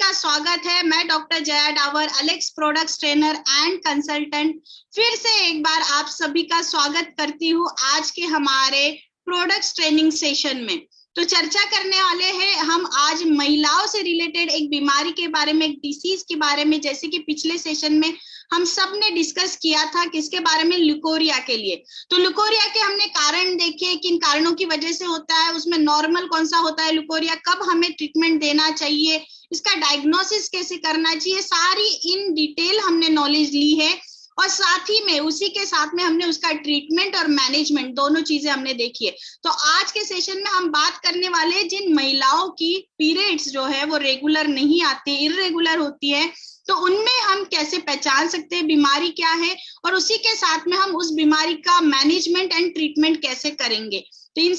का स्वागत है। मैं doctor Jaya Dawar, Alex products trainer and consultant, फिर से एक बार आप सभी का स्वागत करती हूँ आज के हमारे प्रोडक्ट्स ट्रेनिंग सेशन में। तो चर्चा करने वाले हैं हम आज महिलाओं से रिलेटेड एक बीमारी के बारे में, एक डिसीज के बारे में। जैसे कि पिछले सेशन में हम सब ने डिस्कस किया था किसके बारे में, ल्यूकोरिया के लिए। तो ल्यूकोरिया के हमने कारण देखे, किन कारणों की वजह से होता है, उसमें नॉर्मल कौन सा होता है ल्यूकोरिया, कब हमें ट्रीटमेंट देना चाहिए, इसका डायग्नोसिस कैसे करना चाहिए, सारी इन डिटेल हमने नॉलेज ली है। और साथ ही में उसी के साथ में हमने उसका ट्रीटमेंट और मैनेजमेंट दोनों चीजें हमने देखी है। तो आज के सेशन में हम बात करने वाले हैं जिन महिलाओं की पीरियड्स जो है वो रेगुलर नहीं आती, इररेगुलर होती है, तो उनमें हम कैसे पहचान सकते हैं बीमारी क्या है, और उसी के साथ में हम उस बीमारी का मैनेजमेंट एंड ट्रीटमेंट कैसे करेंगे। तो इन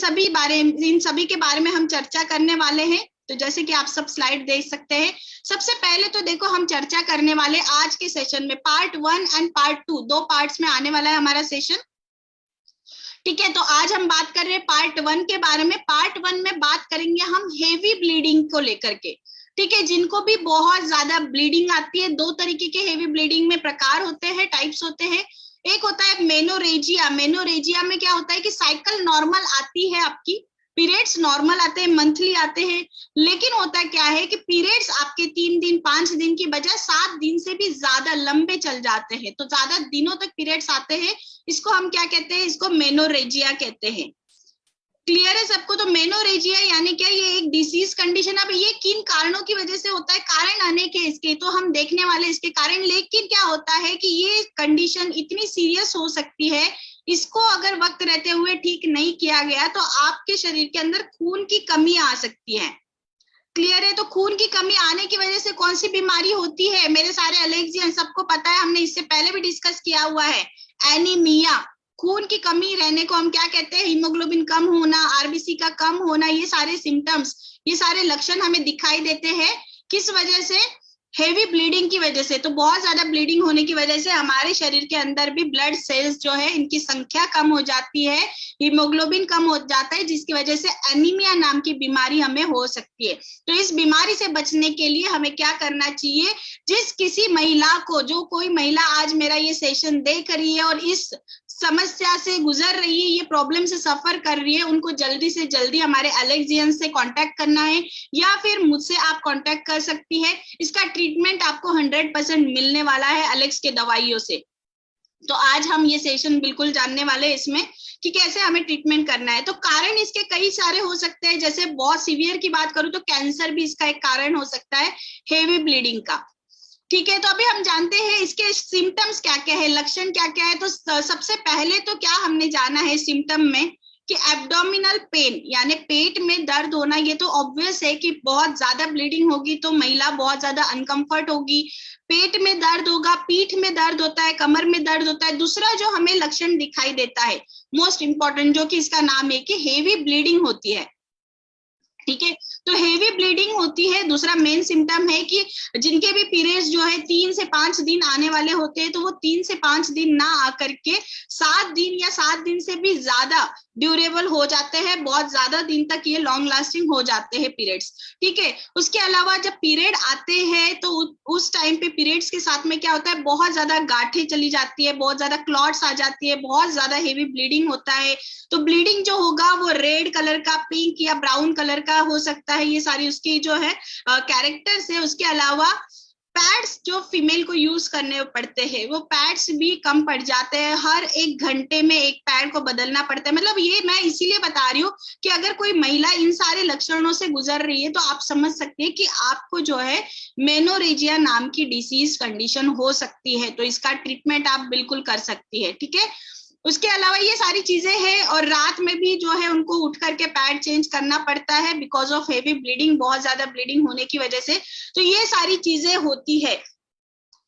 सभी के बारे में हम चर्चा करने वाले हैं। तो जैसे कि आप सब स्लाइड देख सकते हैं, सबसे पहले तो देखो हम चर्चा करने वाले आज के सेशन में पार्ट 1 एंड पार्ट 2, दो पार्ट्स में आने वाला है हमारा सेशन। ठीक है, तो आज हम बात कर रहे हैं पार्ट 1 के बारे में। पार्ट 1 में बात करेंगे हम हेवी ब्लीडिंग को लेकर के। ठीक है, जिनको भी बहुत ज्यादा ब्लीडिंग आती है, दो तरीके के हेवी ब्लीडिंग में प्रकार होते हैं, टाइप्स होते हैं। एक होता है मेनोरेजिया। मेनोरेजिया में क्या होता है कि साइकिल नॉर्मल आती है, आपकी पीरियड्स नॉर्मल आते हैं, मंथली आते हैं, लेकिन होता क्या है कि पीरियड्स आपके 3 दिन 5 दिन की बजाय 7 दिन से भी ज्यादा लंबे चल जाते हैं। तो ज्यादा दिनों तक पीरियड्स आते हैं, इसको हम क्या कहते हैं, इसको मेनोरेजिया कहते हैं। क्लियर है सबको? तो मेनोरेजिया यानी क्या, ये एक डिसीज कंडीशन। अब ये किन कारणों की वजह से होता है, कारण अनेक है इसके, तो हम देखने वाले इसके कारण। लेकिन क्या होता है कि ये कंडीशन इतनी सीरियस हो सकती है, इसको अगर वक्त रहते हुए ठीक नहीं किया गया तो आपके शरीर के अंदर खून की कमी आ सकती है। क्लियर है? तो खून की कमी आने की वजह से कौन सी बीमारी होती है, मेरे सारे अलेक्सियन सबको पता है, हमने इससे पहले भी डिस्कस किया हुआ है, एनीमिया। खून की कमी रहने को हम क्या कहते हैं, हीमोग्लोबिन कम होना, आरबीसी का कम होना, ये सारे सिम्टम्स, ये सारे लक्षण हमें दिखाई देते हैं। किस वजह से? हेवी ब्लीडिंग की वजह से। तो बहुत ज्यादा ब्लीडिंग होने की वजह से हमारे शरीर के अंदर भी ब्लड सेल्स जो है इनकी संख्या कम हो जाती है, हीमोग्लोबिन कम हो जाता है, जिसकी वजह से एनीमिया नाम की बीमारी हमें हो सकती है। तो इस बीमारी से बचने के लिए हमें क्या करना चाहिए, जिस किसी महिला को, जो कोई महिला आज मेरा ये सेशन देख रही है और इस समस्या से गुजर रही है, ये प्रॉब्लम से सफर कर रही है, उनको जल्दी से जल्दी हमारे अलेक्सियन से कांटेक्ट करना है, या फिर मुझसे आप कांटेक्ट कर सकती है। इसका ट्रीटमेंट आपको 100% मिलने वाला है एलेक्स के दवाइयों से। तो आज हम ये सेशन बिल्कुल जानने वाले हैं इसमें कि कैसे हमें ट्रीटमेंट करना है। तो कारण इसके कई सारे हो सकते हैं, जैसे बहुत सीवियर की बात करूं तो कैंसर भी इसका एक कारण हो सकता है, हेवी ब्लीडिंग का। ठीक है, तो अभी हम जानते हैं इसके सिम्टम्स क्या क्या है, लक्षण क्या क्या है। तो सबसे पहले तो क्या हमने जाना है सिम्टम में कि एब्डोमिनल पेन, यानी पेट में दर्द होना। ये तो ऑब्वियस है कि बहुत ज्यादा ब्लीडिंग होगी तो महिला बहुत ज्यादा अनकंफर्ट होगी, पेट में दर्द होगा, पीठ में दर्द होता है, कमर में दर्द होता है। दूसरा जो हमें लक्षण दिखाई देता है मोस्ट इंपॉर्टेंट, जो कि इसका नाम है कि हेवी ब्लीडिंग होती है। ठीक है, तो हेवी ब्लीडिंग होती है। दूसरा मेन सिम्टम है कि जिनके भी पीरियड्स जो है 3 से 5 दिन आने वाले होते हैं, तो वो 3 से 5 दिन ना आकर के 7 दिन या 7 दिन से भी ज्यादा ड्यूरेबल हो जाते हैं, बहुत ज्यादा दिन तक ये लॉन्ग लास्टिंग हो जाते हैं पीरियड्स। ठीक है, उसके अलावा जब पीरियड आते हैं तो उस टाइम पे पीरियड्स के साथ में क्या होता है, बहुत ज्यादा गांठें चली जाती है, बहुत ज्यादा क्लॉट्स आ जाती है, बहुत ज्यादा हेवी ब्लीडिंग होता है। तो ब्लीडिंग जो होगा वो रेड कलर का, पिंक या ब्राउन कलर का हो सकता है, ये सारी उसकी जो है कैरेक्टर्स है। उसके अलावा पैड्स जो फीमेल को यूज करने पड़ते हैं, वो पैड्स भी कम पड़ जाते हैं, हर 1 घंटे में एक पैड को बदलना पड़ता है। मतलब ये मैं इसीलिए बता रही हूँ कि अगर कोई महिला इन सारे लक्षणों से गुजर रही है तो आप समझ सकते हैं कि आपको जो है मेनोरेजिया नाम की डिसीज कंडीशन हो सकती है। तो इसका ट्रीटमेंट आप बिल्कुल कर सकती है। ठीक है, उसके अलावा ये सारी चीजें हैं, और रात में भी जो है उनको उठ करके पैड चेंज करना पड़ता है बिकॉज ऑफ हेवी ब्लीडिंग, बहुत ज्यादा ब्लीडिंग होने की वजह से। तो ये सारी चीजें होती है।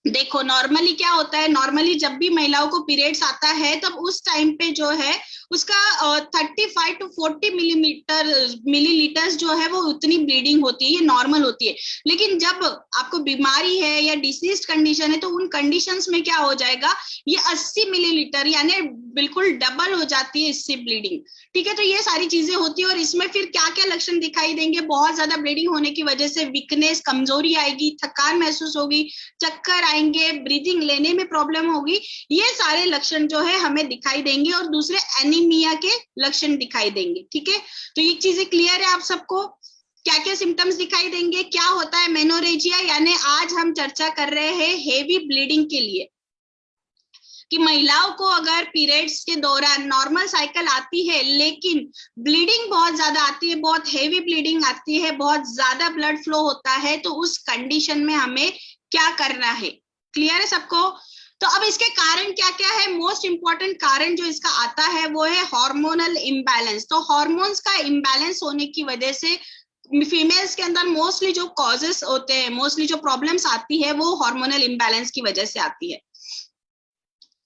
देखो नॉर्मली क्या होता है, नॉर्मली जब भी महिलाओं को पीरियड्स आता है तब उस टाइम पे जो है उसका 35 to 40 मिलीलीटर्स जो है वो उतनी ब्लीडिंग होती है, ये नॉर्मल होती है। लेकिन जब आपको बीमारी है या डिसीज कंडीशन है तो उन कंडीशंस में क्या हो जाएगा, ये 80 मिलीलीटर यानी बिल्कुल डबल हो जाती है इससे ब्लीडिंग। ठीक है, तो ये सारी चीजें होती है। और इसमें फिर क्या क्या लक्षण दिखाई देंगे, बहुत ज्यादा ब्लीडिंग होने की वजह से वीकनेस, कमजोरी आएगी, थकान महसूस होगी, चक्कर आएंगे, ब्रीदिंग लेने में प्रॉब्लम होगी, ये सारे लक्षण जो है हमें दिखाई देंगे। और दूसरे एनीमिया के लक्षण दिखाई देंगे। ठीक है, तो ये चीजें क्लियर है आप सबको, क्या क्या सिम्टम्स दिखाई देंगे, क्या होता है मेनोरेजिया। यानी आज हम चर्चा कर रहे हैं हेवी ब्लीडिंग के लिए, कि महिलाओं को अगर पीरियड्स के दौरान नॉर्मल साइकिल आती है लेकिन ब्लीडिंग बहुत ज्यादा आती है, बहुत हेवी ब्लीडिंग आती है, बहुत ज्यादा ब्लड फ्लो होता है, तो उस कंडीशन में हमें क्या करना है। क्लियर है सबको। तो अब इसके कारण क्या क्या है, मोस्ट इंपॉर्टेंट कारण जो इसका आता है वो है हार्मोनल इम्बैलेंस। तो हार्मोन्स का इम्बैलेंस होने की वजह से फीमेल्स के अंदर मोस्टली जो कॉजेस होते हैं, मोस्टली जो प्रॉब्लम्स आती है वो हार्मोनल इम्बैलेंस की वजह से आती है।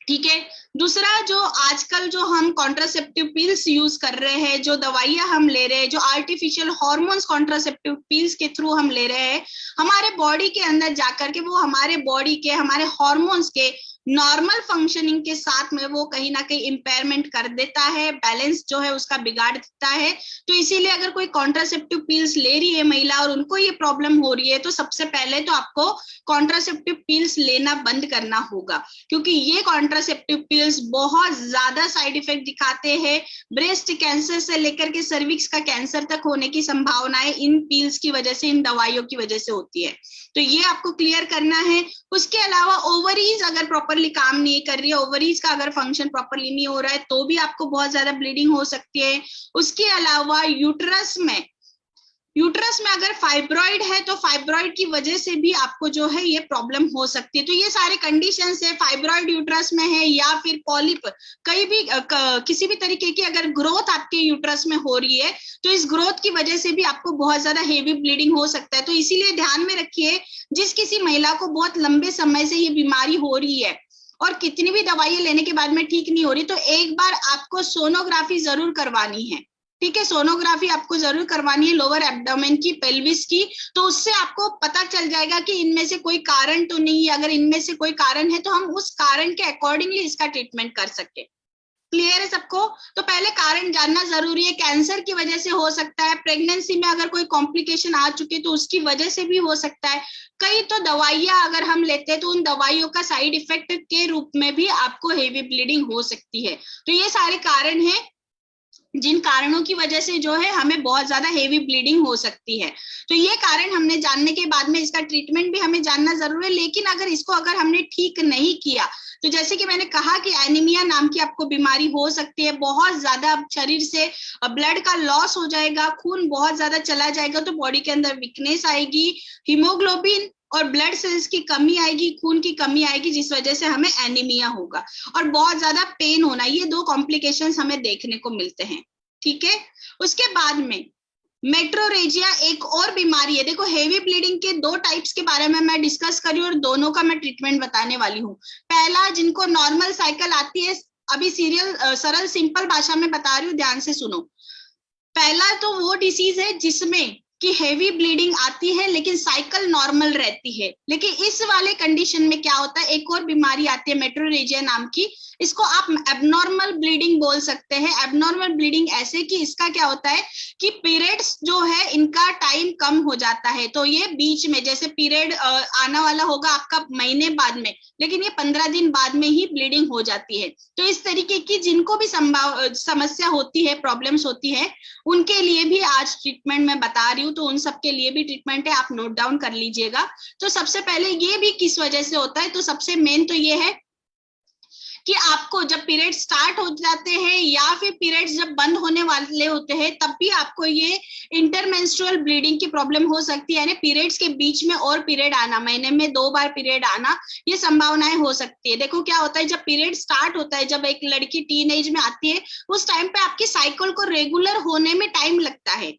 ठीक है, दूसरा जो आजकल जो हम कॉन्ट्रासेप्टिव पिल्स यूज कर रहे हैं, जो दवाइयां हम ले रहे हैं, जो आर्टिफिशियल हॉर्मोन्स कॉन्ट्रासेप्टिव पिल्स के थ्रू हम ले रहे हैं, हमारे बॉडी के अंदर जाकर के वो हमारे बॉडी के, हमारे हॉर्मोन्स के नॉर्मल फंक्शनिंग के साथ में वो कहीं ना कहीं इम्पेयरमेंट कर देता है, बैलेंस जो है उसका बिगाड़ देता है। तो इसीलिए अगर कोई कॉन्ट्रासेप्टिव पिल्स ले रही है महिला और उनको ये प्रॉब्लम हो रही है, तो सबसे पहले तो आपको कॉन्ट्रासेप्टिव पिल्स लेना बंद करना होगा, क्योंकि ये कॉन्ट्रासेप्टिव पिल्स बहुत ज्यादा साइड इफेक्ट दिखाते हैं। ब्रेस्ट कैंसर से लेकर के सर्विक्स का कैंसर तक होने की संभावनाएं इन पिल्स की वजह से, इन दवाइयों की वजह से होती है। तो ये आपको क्लियर करना है। उसके अलावा ओवरीज अगर प्रॉपरली काम नहीं कर रही है, ओवरीज का अगर फंक्शन प्रॉपरली नहीं हो रहा है, तो भी आपको बहुत ज्यादा ब्लीडिंग हो सकती है। उसके अलावा यूट्रस में अगर फाइब्रॉइड है तो फाइब्रॉइड की वजह से भी आपको जो है ये प्रॉब्लम हो सकती है। तो ये सारे कंडीशंस है, फाइब्रॉइड यूट्रस में है या फिर पॉलिप, कहीं भी किसी भी तरीके की अगर ग्रोथ आपके यूट्रस में हो रही है, तो इस ग्रोथ की वजह से भी आपको बहुत ज्यादा हेवी ब्लीडिंग हो सकता है। तो इसीलिए ध्यान में रखिए, जिस किसी महिला को बहुत लंबे समय से ये बीमारी हो रही है और कितनी भी दवाइयां लेने के बाद में ठीक नहीं हो रही, तो एक बार आपको सोनोग्राफी जरूर करवानी है। ठीक है, सोनोग्राफी आपको जरूर करवानी है लोअर एब्डोमेन की, पेल्विस की। तो उससे आपको पता चल जाएगा कि इनमें से कोई कारण तो नहीं है। अगर इनमें से कोई कारण है तो हम उस कारण के अकॉर्डिंगली इसका ट्रीटमेंट कर सकते हैं। क्लियर है सबको। तो पहले कारण जानना जरूरी है। कैंसर की वजह से हो सकता है, प्रेगनेंसी में अगर कोई कॉम्प्लिकेशन आ चुकी है तो उसकी वजह से भी हो सकता है। कई तो दवाइयां अगर हम लेते हैं तो उन दवाइयों का साइड इफेक्ट के रूप में भी आपको हेवी ब्लीडिंग हो सकती है। तो ये सारे कारण हैं जिन कारणों की वजह से जो है हमें बहुत ज्यादा हेवी ब्लीडिंग हो सकती है। तो ये कारण हमने जानने के बाद में इसका ट्रीटमेंट भी हमें जानना जरूरी है। लेकिन अगर हमने ठीक नहीं किया, तो जैसे कि मैंने कहा कि एनीमिया नाम की आपको बीमारी हो सकती है, बहुत ज्यादा शरीर से ब्लड का लॉस हो जाएगा, खून बहुत ज्यादा चला जाएगा, तो बॉडी के अंदर वीकनेस आएगी, हीमोग्लोबिन और ब्लड सेल्स की कमी आएगी, खून की कमी आएगी, जिस वजह से हमें एनीमिया होगा और बहुत ज्यादा पेन होना। ये दो कॉम्प्लिकेशंस हमें देखने को मिलते हैं। ठीक है, उसके बाद में मेट्रोरेजिया एक और बीमारी है। देखो हेवी ब्लीडिंग के दो टाइप्स के बारे में मैं डिस्कस करी और दोनों का मैं ट्रीटमेंट बताने वाली हूँ। पहला, जिनको नॉर्मल साइकिल आती है, अभी सरल सिंपल भाषा में बता रही हूँ, ध्यान से सुनो। पहला तो वो डिसीज है जिसमें कि हेवी ब्लीडिंग आती है लेकिन साइकिल नॉर्मल रहती है। लेकिन इस वाले कंडीशन में क्या होता है, एक और बीमारी आती है मेट्रोरेजिया नाम की। इसको आप एबनॉर्मल ब्लीडिंग बोल सकते हैं। एबनॉर्मल ब्लीडिंग ऐसे कि इसका क्या होता है कि पीरियड्स जो है इनका टाइम कम हो जाता है। तो ये बीच में, जैसे पीरियड आना वाला होगा आपका महीने बाद में, लेकिन ये 15 दिन बाद में ही ब्लीडिंग हो जाती है। तो इस तरीके की जिनको भी समस्या होती है, प्रॉब्लम्स होती है, उनके लिए भी आज ट्रीटमेंट मैं बता रही हूँ। तो उन सबके लिए भी ट्रीटमेंट है, आप नोट डाउन कर लीजिएगा। तो सबसे पहले ये भी किस वजह से होता है, तो सबसे मेन तो ये है कि आपको जब पीरियड स्टार्ट हो जाते हैं या फिर पीरियड्स जब बंद होने वाले होते हैं, तब भी आपको ये इंटरमेंस्ट्रुअल ब्लीडिंग की प्रॉब्लम हो सकती है। यानी पीरियड्स के बीच में और पीरियड आना, महीने में 2 बार पीरियड आना, ये संभावनाएं हो सकती है। देखो क्या होता है, जब पीरियड स्टार्ट होता है, जब एक लड़की टीन एज में आती है, उस टाइम पे आपकी साइकिल को रेगुलर होने में टाइम लगता है।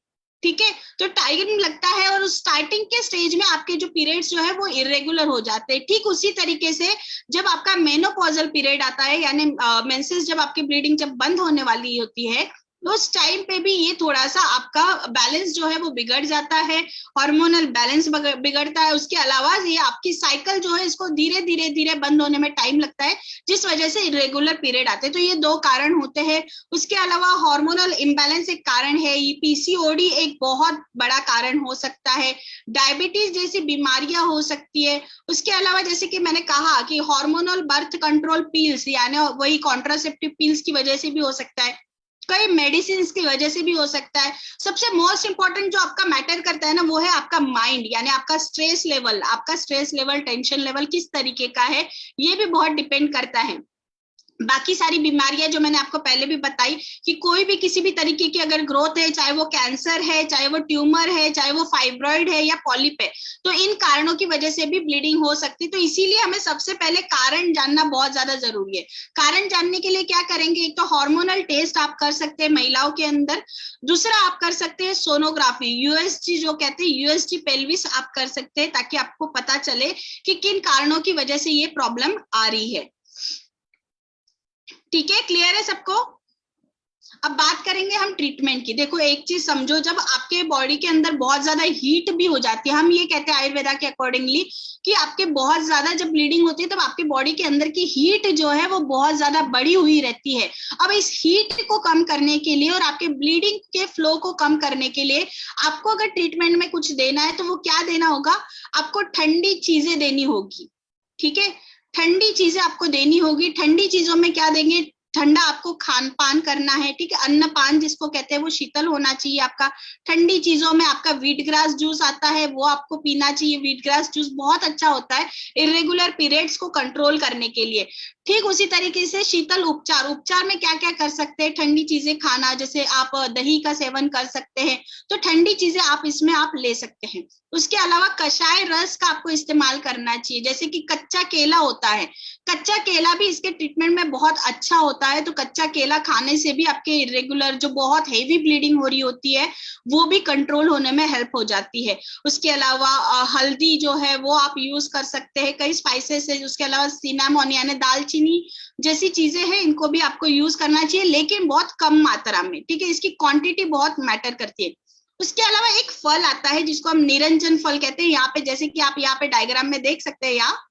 ठीक है, तो टाइम लगता है और उस स्टार्टिंग के स्टेज में आपके जो पीरियड्स जो है वो इरेगुलर हो जाते हैं। ठीक उसी तरीके से जब आपका मेनोपॉजल पीरियड आता है, यानी मेंसेस जब आपकी ब्लीडिंग जब बंद होने वाली होती है, तो उस टाइम पे भी ये थोड़ा सा आपका बैलेंस जो है वो बिगड़ जाता है, हार्मोनल बैलेंस बिगड़ता है। उसके अलावा ये आपकी साइकिल जो है इसको धीरे धीरे धीरे बंद होने में टाइम लगता है, जिस वजह से इरेगुलर पीरियड आते हैं। तो ये दो कारण होते हैं। उसके अलावा हार्मोनल इम्बैलेंस एक कारण है, ये पीसीओडी एक बहुत बड़ा कारण हो सकता है, डायबिटीज जैसी बीमारियां हो सकती है। उसके अलावा जैसे कि मैंने कहा कि हार्मोनल बर्थ कंट्रोल पिल्स यानी वही कॉन्ट्रासेप्टिव पिल्स की वजह से भी हो सकता है, कई मेडिसिन की वजह से भी हो सकता है। सबसे मोस्ट इंपॉर्टेंट जो आपका मैटर करता है ना, वो है आपका माइंड, यानी आपका स्ट्रेस लेवल, टेंशन लेवल किस तरीके का है, ये भी बहुत डिपेंड करता है। बाकी सारी बीमारियां जो मैंने आपको पहले भी बताई कि कोई भी किसी भी तरीके की अगर ग्रोथ है, चाहे वो कैंसर है, चाहे वो ट्यूमर है, चाहे वो फाइब्रॉइड है या पॉलिप है, तो इन कारणों की वजह से भी ब्लीडिंग हो सकती है। तो इसीलिए हमें सबसे पहले कारण जानना बहुत ज्यादा जरूरी है। कारण जानने के लिए क्या करेंगे, एक तो हार्मोनल टेस्ट आप कर सकते हैं महिलाओं के अंदर, दूसरा आप कर सकते हैं सोनोग्राफी, यूएसजी जो कहते हैं, यूएसजी पेल्विस आप कर सकते हैं, ताकि आपको पता चले कि किन कारणों की वजह से ये प्रॉब्लम आ रही है। ठीक है, क्लियर है सबको? अब बात करेंगे हम ट्रीटमेंट की। देखो एक चीज समझो, जब आपके बॉडी के अंदर बहुत ज्यादा हीट भी हो जाती है, हम ये कहते हैं आयुर्वेदा के अकॉर्डिंगली कि आपके बहुत ज्यादा जब ब्लीडिंग होती है तब आपकी बॉडी के अंदर की हीट जो है वो बहुत ज्यादा बढ़ी हुई रहती है। अब इस हीट को कम करने के लिए और आपके ब्लीडिंग के फ्लो को कम करने के लिए आपको अगर ट्रीटमेंट में कुछ देना है तो वो क्या देना होगा, आपको ठंडी चीजें देनी होगी। ठीक है, ठंडी चीजें आपको देनी होगी। ठंडी चीजों में क्या देंगे, ठंडा आपको खान पान करना है। ठीक है, अन्न पान जिसको कहते हैं वो शीतल होना चाहिए आपका। ठंडी चीजों में आपका व्हीट ग्रास जूस आता है, वो आपको पीना चाहिए। व्हीट ग्रास जूस बहुत अच्छा होता है इरेगुलर पीरियड्स को कंट्रोल करने के लिए। ठीक उसी तरीके से शीतल उपचार में क्या क्या कर सकते हैं, ठंडी चीजें खाना, जैसे आप दही का सेवन कर सकते हैं, तो ठंडी चीजें आप इसमें आप ले सकते हैं। उसके अलावा कषाय रस का आपको इस्तेमाल करना चाहिए, जैसे कि कच्चा केला होता है, कच्चा केला भी इसके ट्रीटमेंट में बहुत अच्छा होता है। तो कच्चा केला खाने से भी आपके इरेगुलर जो बहुत हेवी ब्लीडिंग हो रही होती है वो भी कंट्रोल होने में हेल्प हो जाती है। उसके अलावा हल्दी जो है वो आप यूज कर सकते हैं, कई स्पाइसेस है। उसके अलावा सिनामोन यानी दालचीनी जैसी चीजें हैं, इनको भी आपको यूज करना चाहिए, लेकिन बहुत कम मात्रा में। ठीक है, इसकी क्वांटिटी बहुत मैटर करती है। उसके अलावा एक फल आता है जिसको हम निरंजन फल कहते हैं, यहाँ पे जैसे कि आप यहाँ पे डायग्राम में देख सकते हैं, यहाँ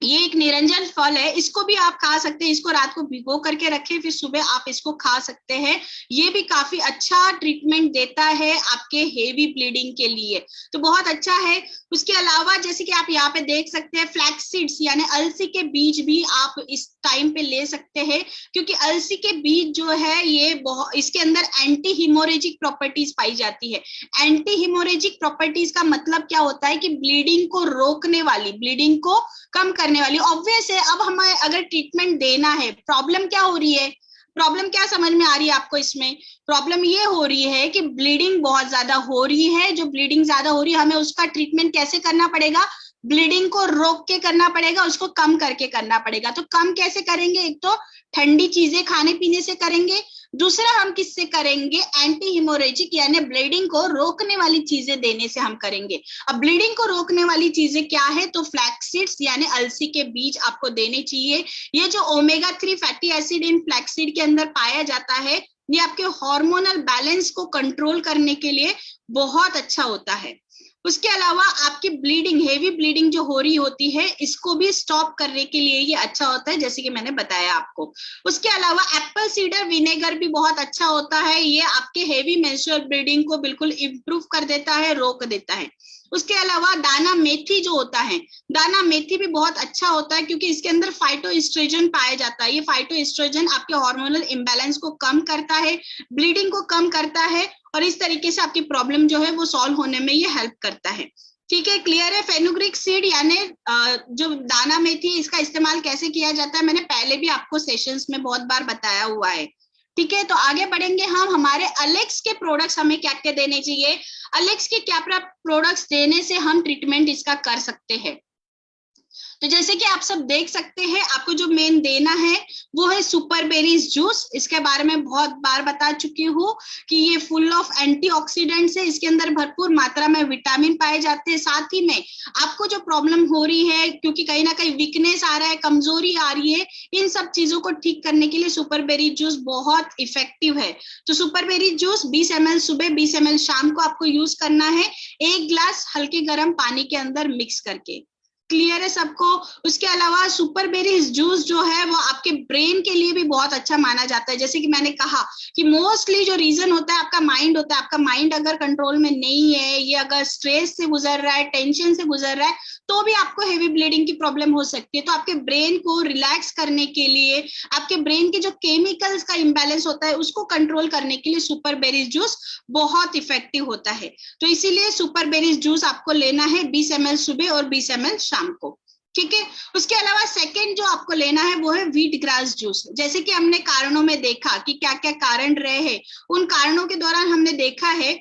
ये एक निरंजन फल है, इसको भी आप खा सकते हैं। इसको रात को भिगो करके रखें, फिर सुबह आप इसको खा सकते हैं। ये भी काफी अच्छा ट्रीटमेंट देता है आपके हेवी ब्लीडिंग के लिए, तो बहुत अच्छा है। उसके अलावा जैसे कि आप यहाँ पे देख सकते हैं फ्लैक्स सीड्स यानी अलसी के बीज भी आप इस टाइम पे ले सकते हैं, क्योंकि अलसी के बीज जो है ये बहुत, इसके अंदर एंटी हिमोरेजिक प्रॉपर्टीज पाई जाती है। एंटी हिमोरेजिक प्रॉपर्टीज का मतलब क्या होता है कि ब्लीडिंग को रोकने वाली, ब्लीडिंग को कम करने वाली। ऑब्वियस है, अब हमें अगर ट्रीटमेंट देना है, प्रॉब्लम क्या हो रही है, प्रॉब्लम क्या समझ में आ रही है आपको इसमें? प्रॉब्लम ये हो रही है कि ब्लीडिंग बहुत ज्यादा हो रही है। जो ब्लीडिंग ज्यादा हो रही है, हमें उसका ट्रीटमेंट कैसे करना पड़ेगा, ब्लीडिंग को रोक के करना पड़ेगा, उसको कम करके करना पड़ेगा। तो कम कैसे करेंगे, एक तो ठंडी चीजें खाने पीने से करेंगे, दूसरा हम किससे करेंगे, एंटी हिमोरेजिक यानी ब्लीडिंग को रोकने वाली चीजें देने से हम करेंगे। अब ब्लीडिंग को रोकने वाली चीजें क्या है, तो फ्लैक्स सीड्स यानी अलसी के बीज आपको देने चाहिए। ये जो omega 3 fatty acid in flax seed के अंदर पाया जाता है, ये आपके हार्मोनल बैलेंस को कंट्रोल करने के लिए बहुत अच्छा होता है। उसके अलावा आपकी ब्लीडिंग, हेवी ब्लीडिंग जो हो रही होती है, इसको भी स्टॉप करने के लिए ये अच्छा होता है, जैसे कि मैंने बताया आपको। उसके अलावा एप्पल सीडर विनेगर भी बहुत अच्छा होता है, ये आपके हेवी मेंस्ट्रुअल ब्लीडिंग को बिल्कुल इंप्रूव कर देता है, रोक देता है। उसके अलावा दाना मेथी जो होता है, दाना मेथी भी बहुत अच्छा होता है, क्योंकि इसके अंदर फाइटोएस्ट्रोजन पाया जाता है। ये फाइटोएस्ट्रोजन आपके हार्मोनल इम्बैलेंस को कम करता है, ब्लीडिंग को कम करता है, और इस तरीके से आपकी प्रॉब्लम जो है वो सॉल्व होने में ये हेल्प करता है। ठीक है, क्लियर है? फेनुग्रीक सीड यानी जो दाना मेथी, इसका इस्तेमाल कैसे किया जाता है मैंने पहले भी आपको सेशंस में बहुत बार बताया हुआ है। ठीक है, तो आगे बढ़ेंगे हम। हमारे अलेक्स के प्रोडक्ट्स हमें क्या क्या देने चाहिए, अलेक्स के क्या प्रोडक्ट्स देने से हम ट्रीटमेंट इसका कर सकते हैं। तो जैसे कि आप सब देख सकते हैं, आपको जो मेन देना है वो है सुपर बेरीज जूस। इसके बारे में बहुत बार बता चुकी हूँ कि ये फुल ऑफ एंटीऑक्सीडेंट्स है, इसके अंदर भरपूर मात्रा में विटामिन पाए जाते हैं। साथ ही में आपको जो प्रॉब्लम हो रही है, क्योंकि कहीं ना कहीं वीकनेस आ रहा है, कमजोरी आ रही है, इन सब चीजों को ठीक करने के लिए सुपर बेरीज जूस बहुत इफेक्टिव है। तो सुपर बेरीज जूस 20 ml सुबह, 20 ml शाम को आपको यूज करना है, 1 गिलास हल्के गर्म पानी के अंदर मिक्स करके। क्लियर है सबको? उसके अलावा सुपर बेरीज जूस जो है वो आपके ब्रेन के लिए भी बहुत अच्छा माना जाता है। जैसे कि मैंने कहा कि मोस्टली जो रीजन होता है आपका माइंड होता है। आपका माइंड अगर कंट्रोल में नहीं है, ये अगर स्ट्रेस से गुजर रहा है, टेंशन से गुजर रहा है, तो भी आपको हेवी ब्लीडिंग की प्रॉब्लम हो सकती है। तो आपके ब्रेन को रिलैक्स करने के लिए, आपके ब्रेन के जो केमिकल्स का इम्बैलेंस होता है उसको कंट्रोल करने के लिए सुपर बेरीज जूस बहुत इफेक्टिव होता है। तो इसीलिए सुपर बेरीज जूस आपको लेना है 20 ml सुबह और 20 ml शाम को। ठीक है। उसके अलावा सेकंड जो आपको लेना है वो है व्हीट ग्रास जूस। जैसे कि हमने कारणों में देखा कि क्या क्या कारण रहे हैं, उन कारणों के दौरान हमने देखा है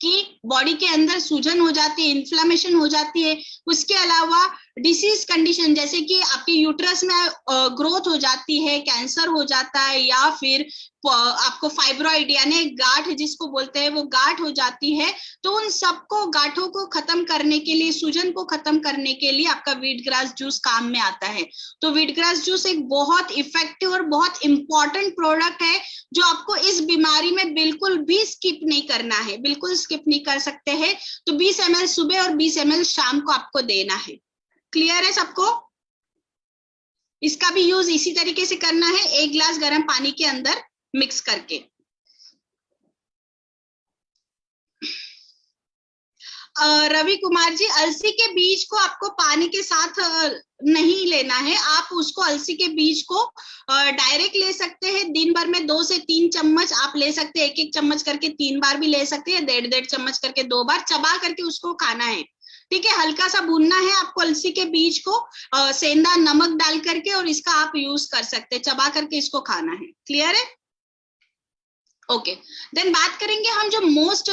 कि बॉडी के अंदर सूजन हो जाती है, इन्फ्लेमेशन हो जाती है। उसके अलावा डिसीज कंडीशन जैसे कि आपके यूट्रस में ग्रोथ हो जाती है, कैंसर हो जाता है, या फिर आपको फाइब्रॉइड यानी गांठ जिसको बोलते हैं वो गांठ हो जाती है। तो उन सबको, गांठों को खत्म करने के लिए, सूजन को खत्म करने के लिए आपका व्हीट ग्रास जूस काम में आता है। तो व्हीट ग्रास जूस एक बहुत इफेक्टिव और बहुत इंपॉर्टेंट प्रोडक्ट है जो आपको इस बीमारी में बिल्कुल भी स्किप नहीं करना है, बिल्कुल स्किप नहीं कर सकते हैं। तो 20 ml सुबह और 20 ml शाम को आपको देना है। क्लियर है सबको? इसका भी यूज इसी तरीके से करना है, 1 गिलास गर्म पानी के अंदर मिक्स करके। रवि कुमार जी, अलसी के बीज को आपको पानी के साथ नहीं लेना है, आप उसको, अलसी के बीज को डायरेक्ट ले सकते हैं। दिन भर में 2 से 3 चम्मच आप ले सकते हैं, 1-1 चम्मच करके 3 बार भी ले सकते हैं, 1.5-1.5 चम्मच करके 2 बार चबा करके उसको खाना है। ठीक है, हल्का सा भूनना है आपको अलसी के बीज को, सेंधा नमक डाल करके, और इसका आप यूज कर सकते हैं, चबा करके इसको खाना है। क्लियर है? ओके, देन बात करेंगे हम जो मोस्ट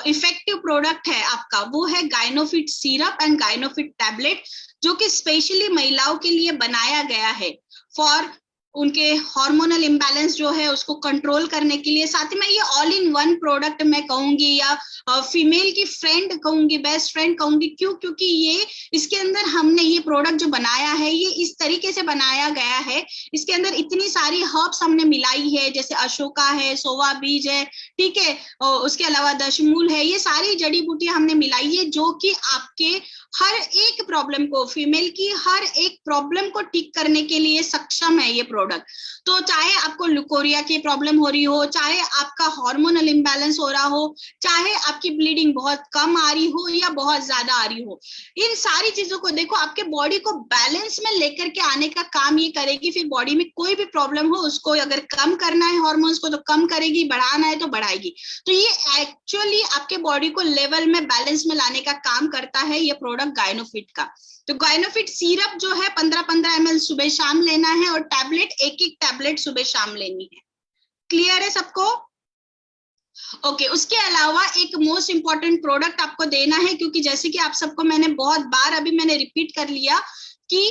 इफेक्टिव प्रोडक्ट है आपका, वो है गायनोफिट सिरप एंड गायनोफिट टैबलेट, जो कि स्पेशली महिलाओं के लिए बनाया गया है फॉर उनके हार्मोनल इम्बैलेंस जो है उसको कंट्रोल करने के लिए। साथ ही में ये ऑल इन वन प्रोडक्ट मैं कहूंगी, या फीमेल की फ्रेंड कहूंगी, बेस्ट फ्रेंड कहूंगी। क्यों? क्योंकि ये, इसके अंदर हमने ये प्रोडक्ट जो बनाया है ये इस तरीके से बनाया गया है, इसके अंदर इतनी सारी हर्ब्स हमने मिलाई है, जैसे अशोका है, सोवा बीज है, ठीक है, उसके अलावा दशमूल है, ये सारी जड़ी बूटियां हमने मिलाई है जो कि आपके हर एक प्रॉब्लम को, फीमेल की हर एक प्रॉब्लम को ठीक करने के लिए सक्षम है ये प्रोडक्ट। तो चाहे आपको ल्यूकोरिया की प्रॉब्लम हो रही हो, चाहे आपका हार्मोनल इम्बैलेंस हो रहा हो, चाहे आपकी ब्लीडिंग बहुत कम आ रही हो या बहुत ज्यादा आ रही हो, इन सारी चीजों को देखो, आपके बॉडी को बैलेंस में लेकर के आने का काम ये करेगी। फिर बॉडी में कोई भी प्रॉब्लम हो, उसको अगर कम करना है हार्मोन्स को तो कम करेगी, बढ़ाना है तो बढ़ाएगी। तो ये एक्चुअली आपके बॉडी को लेवल में, बैलेंस में लाने का काम करता है ये प्रोडक्ट गायनोफिट का। तो गायनोफिट सिरप जो है 15-15 ml सुबह शाम लेना है, और टैबलेट 1-1 टैबलेट सुबह शाम लेनी है। क्लियर है सबको? ओके, उसके अलावा एक मोस्ट इंपॉर्टेंट प्रोडक्ट आपको देना है, क्योंकि जैसे कि आप सबको मैंने बहुत बार अभी मैंने रिपीट कर लिया कि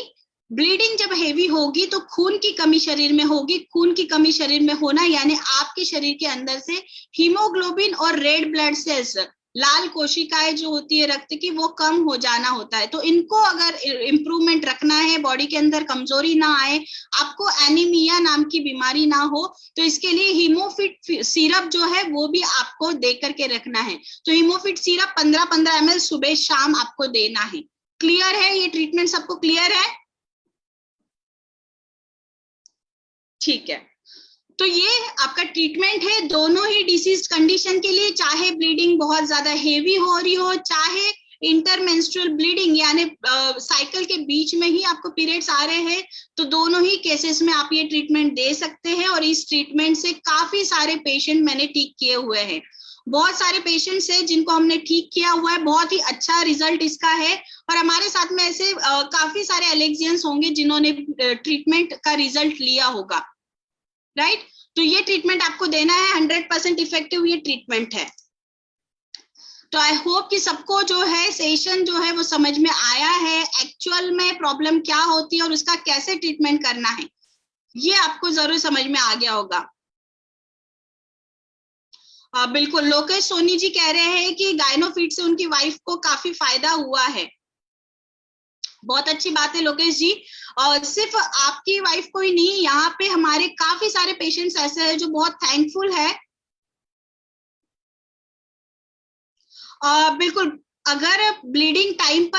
ब्लीडिंग जब हेवी होगी तो खून की कमी शरीर में होगी। खून की कमी शरीर में होना यानी आपके शरीर के अंदर से हीमोग्लोबिन और रेड ब्लड सेल्स, लाल कोशिकाएं जो होती है रक्त की, वो कम हो जाना होता है। तो इनको अगर इम्प्रूवमेंट रखना है, बॉडी के अंदर कमजोरी ना आए, आपको एनीमिया नाम की बीमारी ना हो, तो इसके लिए हीमोफिट सिरप जो है वो भी आपको दे करके रखना है। तो हीमोफिट सिरप 15-15 ml सुबह शाम आपको देना है। क्लियर है? ये ट्रीटमेंट सबको क्लियर है? ठीक है, तो ये आपका ट्रीटमेंट है दोनों ही डिसीज कंडीशन के लिए, चाहे ब्लीडिंग बहुत ज्यादा हेवी हो रही हो, चाहे इंटरमेंस्ट्रुअल ब्लीडिंग यानी साइकिल के बीच में ही आपको पीरियड्स आ रहे हैं, तो दोनों ही केसेस में आप ये ट्रीटमेंट दे सकते हैं। और इस ट्रीटमेंट से काफी सारे पेशेंट मैंने ठीक किए हुए हैं, बहुत सारे पेशेंट्स हैं जिनको हमने ठीक किया हुआ है, बहुत ही अच्छा रिजल्ट इसका है। और हमारे साथ में ऐसे काफी सारे एलेक्जियंस होंगे जिन्होंने ट्रीटमेंट का रिजल्ट लिया होगा, राइट? तो ये ट्रीटमेंट आपको देना है, 100% इफेक्टिव ये ट्रीटमेंट है। तो आई होप कि सबको जो है सेशन जो है वो समझ में आया है, एक्चुअल में प्रॉब्लम क्या होती है और उसका कैसे ट्रीटमेंट करना है, ये आपको जरूर समझ में आ गया होगा। बिल्कुल, लोकेश सोनी जी कह रहे हैं कि गायनोफिट से उनकी वाइफ को काफी फायदा हुआ है। बहुत अच्छी बात है लोकेश जी। और सिर्फ आपकी वाइफ को ही नहीं, यहाँ पे हमारे काफी सारे पेशेंट्स ऐसे हैं जो बहुत थैंकफुल है। बिल्कुल, अगर ब्लीडिंग टाइम पर